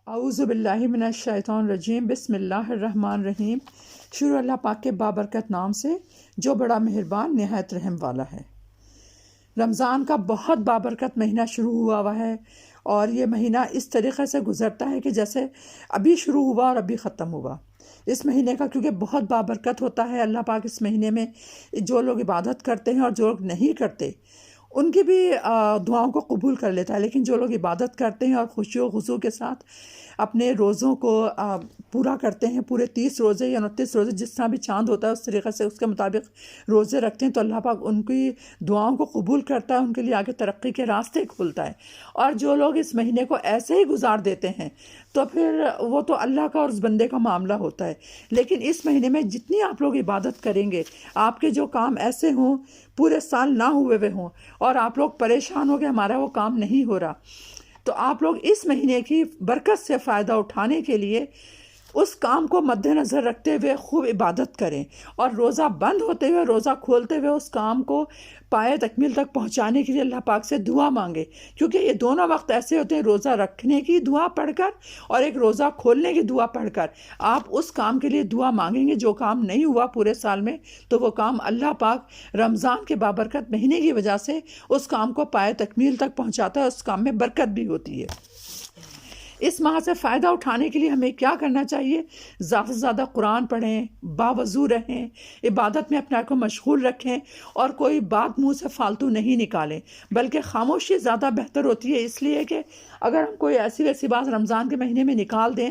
اعوذ باللہ من الشیطان الرجیم، بسم اللہ الرحمن الرحیم۔ شروع اللہ پاک کے بابرکت نام سے جو بڑا مہربان نہایت رحم والا ہے۔ رمضان کا بہت بابرکت مہینہ شروع ہوا ہے، اور یہ مہینہ اس طریقے سے گزرتا ہے کہ جیسے ابھی شروع ہوا اور ابھی ختم ہوا۔ اس مہینے کا کیونکہ بہت بابرکت ہوتا ہے، اللہ پاک اس مہینے میں جو لوگ عبادت کرتے ہیں اور جو لوگ نہیں کرتے ان کی بھی دعاؤں کو قبول کر لیتا ہے، لیکن جو لوگ عبادت کرتے ہیں اور خوشی و خضوع کے ساتھ اپنے روزوں کو پورا کرتے ہیں، پورے 30 روزے یا 29 روزے جس طرح بھی چاند ہوتا ہے اس طریقے سے اس کے مطابق روزے رکھتے ہیں، تو اللہ پاک ان کی دعاؤں کو قبول کرتا ہے، ان کے لیے آگے ترقی کے راستے کھولتا ہے۔ اور جو لوگ اس مہینے کو ایسے ہی گزار دیتے ہیں تو پھر وہ تو اللہ کا اور اس بندے کا معاملہ ہوتا ہے، لیکن اس مہینے میں جتنی آپ لوگ عبادت کریں گے، آپ کے جو کام ایسے ہوں پورے سال نہ ہوئے ہوئے ہوں اور آپ لوگ پریشان ہو کہ ہمارا وہ کام نہیں ہو رہا، تو آپ لوگ اس مہینے کی برکت سے فائدہ اٹھانے کے لیے اس کام کو مد نظر رکھتے ہوئے خوب عبادت کریں، اور روزہ بند ہوتے ہوئے روزہ کھولتے ہوئے اس کام کو پائے تکمیل تک پہنچانے کے لیے اللہ پاک سے دعا مانگے، کیونکہ یہ دونوں وقت ایسے ہوتے ہیں، روزہ رکھنے کی دعا پڑھ کر اور ایک روزہ کھولنے کی دعا پڑھ کر آپ اس کام کے لیے دعا مانگیں گے جو کام نہیں ہوا پورے سال میں، تو وہ کام اللہ پاک رمضان کے بابرکت مہینے کی وجہ سے اس کام کو پائے تکمیل تک پہنچاتا ہے، اس کام میں برکت بھی ہوتی ہے۔ اس ماہ سے فائدہ اٹھانے کے لیے ہمیں کیا کرنا چاہیے؟ زیادہ سے زیادہ قرآن پڑھیں، باوضو رہیں، عبادت میں اپنے آپ کو مشغول رکھیں، اور کوئی بات منہ سے فالتو نہیں نکالیں، بلکہ خاموشی زیادہ بہتر ہوتی ہے، اس لیے کہ اگر ہم کوئی ایسی ویسی بات رمضان کے مہینے میں نکال دیں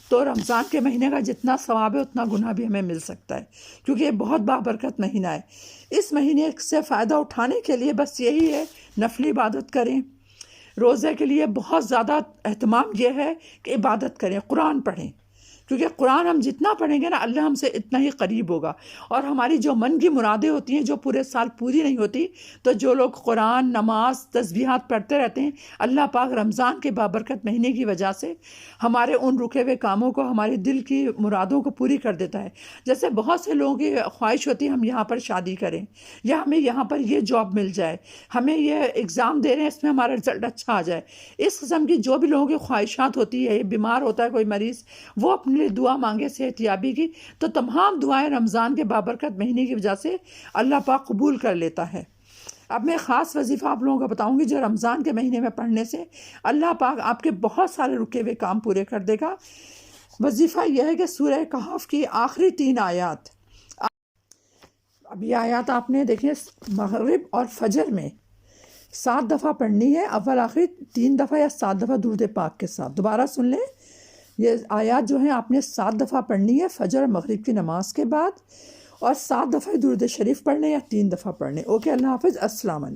تو رمضان کے مہینے کا جتنا ثواب ہے اتنا گناہ بھی ہمیں مل سکتا ہے، کیونکہ یہ بہت بابرکت مہینہ ہے۔ اس مہینے سے فائدہ اٹھانے کے لیے بس یہی ہے، نفلی عبادت کریں، روزے کے لیے بہت زیادہ اہتمام یہ ہے کہ عبادت کریں، قرآن پڑھیں، کیونکہ قرآن ہم جتنا پڑھیں گے نا اللہ ہم سے اتنا ہی قریب ہوگا، اور ہماری جو من کی مرادیں ہوتی ہیں جو پورے سال پوری نہیں ہوتی، تو جو لوگ قرآن، نماز، تسبیحات پڑھتے رہتے ہیں، اللہ پاک رمضان کے بابرکت مہینے کی وجہ سے ہمارے ان رکے ہوئے کاموں کو، ہمارے دل کی مرادوں کو پوری کر دیتا ہے۔ جیسے بہت سے لوگوں کی خواہش ہوتی ہے ہم یہاں پر شادی کریں، یا ہمیں یہاں پر یہ جاب مل جائے، ہمیں یہ ایگزام دے رہے ہیں اس میں ہمارا رزلٹ اچھا آ جائے، اس قسم کی جو بھی لوگوں کی خواہشات ہوتی ہے، بیمار ہوتا ہے کوئی مریض، وہ اپنے لیے دعا مانگے صحت یابی کی، تو تمام دعائیں رمضان کے بابرکت مہینے کی وجہ سے اللہ پاک قبول کر لیتا ہے۔ اب میں خاص وظیفہ آپ لوگوں کو بتاؤں گی جو رمضان کے مہینے میں پڑھنے سے اللہ پاک آپ کے بہت سارے رکے ہوئے کام پورے کر دے گا۔ وظیفہ یہ ہے کہ سورہ کہف کی آخری 3 آیات، اب یہ آیات آپ نے دیکھیں مغرب اور فجر میں 7 دفعہ پڑھنی ہے، اول آخری 3 دفعہ یا 7 دفعہ درود پاک کے ساتھ۔ دوبارہ سن لیں، یہ آیات جو ہیں آپ نے 7 دفعہ پڑھنی ہے فجر اور مغرب کی نماز کے بعد، اور 7 دفعہ درود شریف پڑھنے یا 3 دفعہ پڑھنے۔ اوکے، اللہ حافظ، السلام علیکم۔